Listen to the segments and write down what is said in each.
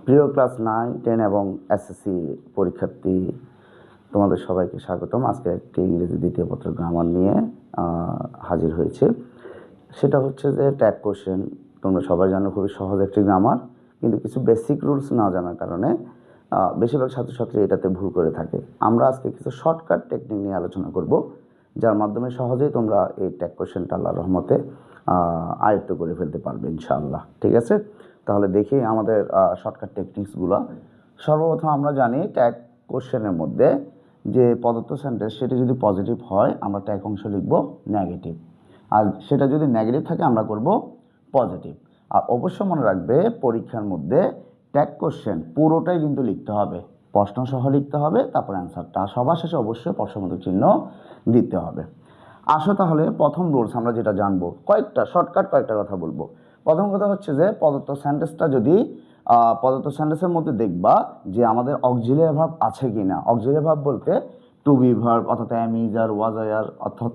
প্রিয় ক্লাস 9, 10 এবং এসএসসি পরীক্ষার্থী, তোমাদের সবাইকে স্বাগতম। আজকে একটি ইংরেজি দ্বিতীয় পত্র গ্রামার নিয়ে হাজির হয়েছে। সেটা হচ্ছে যে ট্যাগ কোশ্চেন। তোমরা সবাই জানো খুবই সহজ একটি গ্রামার, কিন্তু কিছু বেসিক রুলস না জানার কারণে বেশিরভাগ ছাত্রছাত্রী এটাতে ভুল করে থাকে। আমরা আজকে কিছু শর্টকাট টেকনিক নিয়ে আলোচনা করব, যার মাধ্যমে সহজেই তোমরা এই ট্যাগ কোশ্চেনটা আল্লাহর রহমতে আয়ত্ত করে ফেলতে পারবে ইনশাআল্লাহ। ঠিক আছে, তাহলে দেখি আমাদের শর্টকাট টেকনিক্সগুলো। সর্বপ্রথম আমরা জানি ট্যাগ কোশ্চেনের মধ্যে যে প্রদত্ত সেন্টেন্স সেটা যদি পজিটিভ হয় আমরা ট্যাগ অংশ লিখব নেগেটিভ, আর সেটা যদি নেগেটিভ থাকে আমরা করব পজিটিভ। আর অবশ্য মনে রাখবে পরীক্ষার মধ্যে ট্যাগ কোশ্চেন পুরোটাই কিন্তু লিখতে হবে, প্রশ্ন সহ লিখতে হবে, তারপর অ্যান্সারটা সবার শেষে অবশ্যই প্রশ্নবোধক চিহ্ন দিতে হবে। আসো তাহলে প্রথম রুলস আমরা যেটা জানবো, শর্টকাট কয়েকটা কথা বলবো। প্রথম কথা হচ্ছে যে প্রদত্ত সেন্টেন্সটা যদি প্রদত্ত সেন্টেন্সের মধ্যে দেখবা যে আমাদের অক্সিলিয়ারি ভার্ব আছে কিনা। অক্সিলিয়ারি ভার্ব বলতে টু বি ভার্ব অর্থাৎ অ্যাম, ইজ, আর, ওয়াজ, আর, অর্থাৎ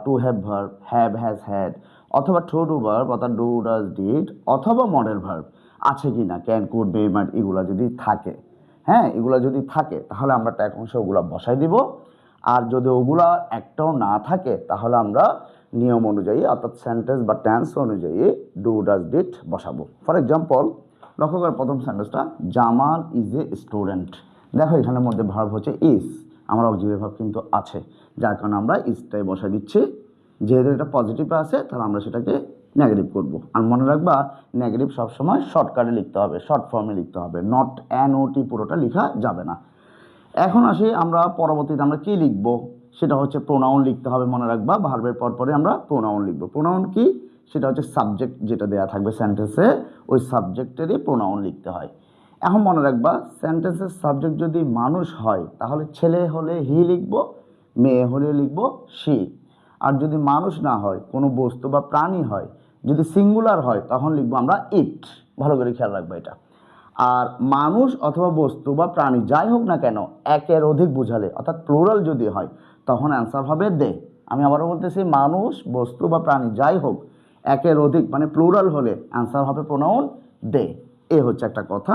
to have verb have, has, had, অথবা টু ডু ভার্ব অর্থাৎ ডু, ডাজ, ডিড, অথবা মডেল ভার্ব আছে কিনা, ক্যান, কুড, মে, মাইট, এগুলা যদি থাকে, হ্যাঁ এগুলা যদি থাকে তাহলে আমরা ট্যাগ অংশে ওগুলা বসাই দিব। আর যদি ওগুলা একটাও না থাকে তাহলে আমরা নিয়ম অনুযায়ী অর্থাৎ সেন্টেন্স বা টেন্স অনুযায়ী ডু, ডাজ, ডিড বসাবো। ফর এক্সাম্পল লক্ষ্য করার প্রথম সেন্টেন্সটা, জামাল ইজ এ স্টুডেন্ট। দেখো এখানের মধ্যে ভার্ব হচ্ছে ইজ, আমার অক্সিলিয়ারি ভার্ব কিন্তু আছে, যার কারণে আমরা ইজটাই বসাই দিচ্ছি। যেহেতু এটা পজিটিভ আছে তাহলে আমরা সেটাকে নেগেটিভ করব। আর মনে রাখবা নেগেটিভ সবসময় শর্টকাটে লিখতে হবে, শর্ট ফর্মে লিখতে হবে, নট NOT পুরোটা লেখা যাবে না। এখন আসি আমরা পরবর্তীতে আমরা কি লিখব, সেটা হচ্ছে প্রোনাউন লিখতে হবে। মনে রাখবা ভার্বের পরে আমরা প্রোনাউন লিখব। প্রোনাউন কি, সেটা হচ্ছে সাবজেক্ট যেটা দেয়া থাকবে সেন্টেন্সে, ওই সাবজেক্টেরই প্রোনাউন লিখতে হয়। এখন মনে রাখবা সেন্টেন্সের সাবজেক্ট যদি মানুষ হয় তাহলে ছেলে হলে হি লিখব, মেয়ে হলে লিখব শি। আর যদি মানুষ না হয়, কোনো বস্তু বা প্রাণী হয়, যদি সিঙ্গুলার হয় তখন লিখবো আমরা ইট। ভালো করে খেয়াল রাখবা এটা। আর মানুষ অথবা বস্তু বা প্রাণী যাই হোক না কেন একের অধিক বোঝালে অর্থাৎ প্লুরাল যদি হয় তখন অ্যান্সার হবে দে। আমি আবারও বলতেছি, মানুষ, বস্তু বা প্রাণী যাই হোক একের অধিক মানে প্লুরাল হলে অ্যান্সার হবে প্রোনাউন দে। এ হচ্ছে একটা কথা।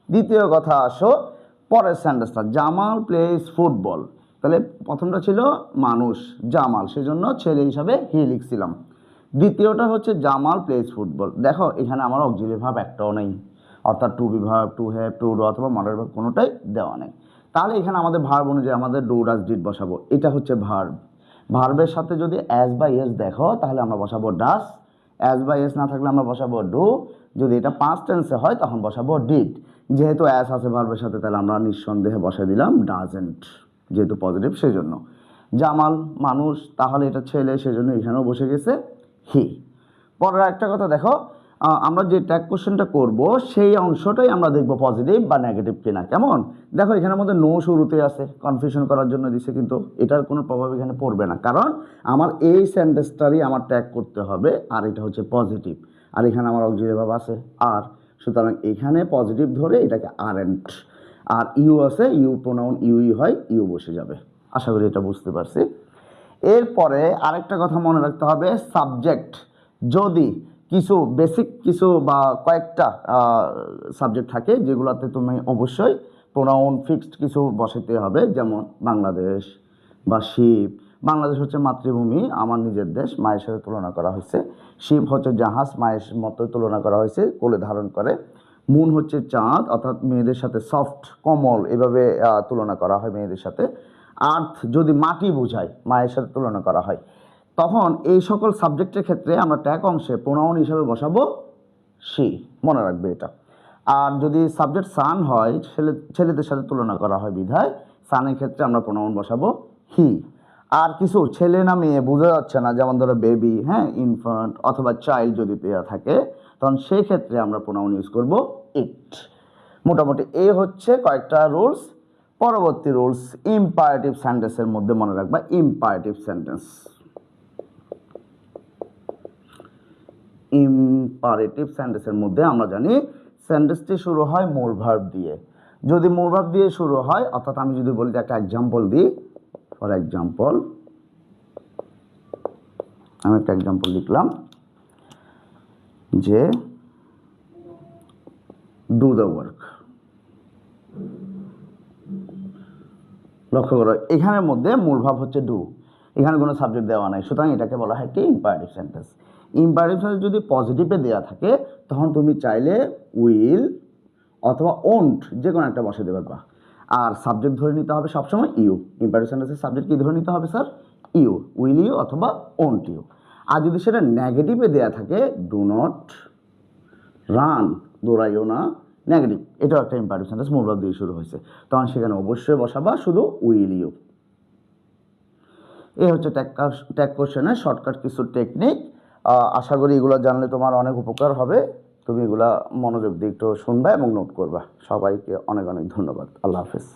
দ্বিতীয় কথা আসো পরের সেন্টেন্সটা, জামাল প্লেস ফুটবল। তাহলে প্রথমটা ছিল মানুষ জামাল, সেজন্য ছেলে হিসাবে হি লিখছিলাম। দ্বিতীয়টা হচ্ছে জামাল প্লেস ফুটবল। দেখো এখানে আমার অক্সিলিয়ারি ভার্ব একটাও নেই, অর্থাৎ to be verb, to have, to do অথবা মডেল ভার্ব কোনোটাই দেওয়া নেই। তাহলে এখানে আমাদের ভার্ব অনুযায়ী আমাদের ডু, ডাজ, ডিড বসাবো। এটা হচ্ছে ভার্ব। ভার্বের সাথে যদি অ্যাজ বা এস দেখো তাহলে আমরা বসাবো ডাজ, অ্যাজ বা এস না থাকলে আমরা বসাবো ডু, যদি এটা পাস্ট টেন্সে হয় তখন বসাবো ডিড। যেহেতু অ্যাস আছে ভার্বের সাথে তাহলে আমরা নিঃসন্দেহে বসাই দিলাম ডাজেন্ট, যেহেতু পজিটিভ সেজন্য। জামাল মানুষ, তাহলে এটা ছেলে, সেজন্য এখানেও বসে গেছে হি। পরের একটা কথা দেখো, আমরা যে ট্যাগ কোশ্চেনটা করব সেই অংশটাই আমরা দেখব পজিটিভ বা নেগেটিভ কিনা। কেমন দেখো এখানের মধ্যে নো শুরুতে আছে, কনফিউশন করার জন্য দিছে, কিন্তু এটার কোনো প্রভাব এখানে পড়বে না, কারণ আমার এই সেন্টেন্সটারই আমার ট্যাগ করতে হবে, আর এটা হচ্ছে পজিটিভ, আর এখানে আমার অক্সিলিয়ারি ভার্ব আছে আর, সুতরাং এখানে পজিটিভ ধরে এটাকে আরএন্ট। আর ইউ আছে, ইউ প্রোনাউন ইউই হয়, ইউ বসে যাবে। আশা করি এটা বুঝতে পারছি। এরপরে আরেকটা কথা মনে রাখতে হবে, সাবজেক্ট যদি কিছু বেসিক কিছু বা কয়েকটা সাবজেক্ট থাকে যেগুলোতে তুমি অবশ্যই প্রোনাউন ফিক্সড কিছু বসাতে হবে, যেমন বাংলাদেশ বা শিপ। বাংলাদেশ হচ্ছে মাতৃভূমি, আমার নিজের দেশ, মায়ের সাথে তুলনা করা হয়েছে। শিপ হচ্ছে জাহাজ, মায়ের মতো তুলনা করা হয়েছে, কোলে ধারণ করে। মুন হচ্ছে চাঁদ, অর্থাৎ মেয়েদের সাথে সফট, কোমল, এভাবে তুলনা করা হয় মেয়েদের সাথে। আর্থ যদি মাটি বোঝায়, মায়ের সাথে তুলনা করা হয়। তখন এই সকল সাবজেক্টের ক্ষেত্রে আমরা ট্যাগ অংশে প্রোনাউন হিসাবে বসাবো সি, মনে রাখবে এটা। আর যদি সাবজেক্ট সান হয়, ছেলেদের সাথে তুলনা করা হয় বিধায় সানের ক্ষেত্রে আমরা প্রোনাউন বসাবো হি। আর কিছু ছেলে না মেয়ে বোঝা যাচ্ছে না, যেমন ধরো বেবি, হ্যাঁ, ইনফ্যান্ট অথবা চাইল্ড যদি দেওয়া থাকে তখন সেই ক্ষেত্রে আমরা প্রোনাউন ইউজ করব ইট। মোটামুটি এই হচ্ছে কয়েকটা রুলস। পরবর্তী রুলস ইম্পারেটিভ সেন্টেন্সের মধ্যে মনে রাখবা ইম্পারেটিভ সেন্টেন্স। ইম্পারেটিভ সেন্টেন্সের মধ্যে আমরা জানি সেন্টেন্সটি শুরু হয় মূল ভার্ব দিয়ে। যদি মূল ভার্ব দিয়ে শুরু হয়, অর্থাৎ আমি যদি বলি একটা এক্সাম্পল দিই, ফর এক্সাম্পল আমি একটা এক্সাম্পল লিখলাম যে ডু দ্য ওয়ার্ক। লক্ষ্য করো এখানের মধ্যে মূল ভাব হচ্ছে ডু, এখানে কোনো সাবজেক্ট দেওয়া নাই, সুতরাং এটাকে বলা হয় কি ইম্পারেটিভ সেন্টেন্স। ইম্পারেটিভ সেন্টেন্স যদি পজিটিভে দেওয়া থাকে তখন তুমি চাইলে উইল অথবা ওন্ট যে কোনো একটা বসে দেবে বা, আর সাবজেক্ট ধরে নিতে হবে সবসময় ইউ। ইম্পারেটিভ সেন্টেন্সের সাবজেক্ট কি ধরে নিতে হবে স্যার? ইউ, উইল ইউ অথবা ওন্ট ইউ। আর যদি সেটা নেগেটিভে দেওয়া থাকে ডু নট রান, দৌড়াইও না, নেগেটিভ, এটাও একটা ইম্পারেটিভ সেন্টেন্স, মূল ভাব দিয়ে শুরু হয়েছে, তখন সেখানে অবশ্যই বসাবা শুধু উইল ইউ। এই হচ্ছে ট্যাগ কোশ্চেনের শর্টকাট কিছু টেকনিক। আশা করি এগুলো জানলে তোমার অনেক উপকার হবে। তুমি এগুলা মনোযোগ দিয়ে একটু শুনবা এবং নোট করবা। সবাইকে অনেক অনেক ধন্যবাদ। আল্লাহ হাফেজ।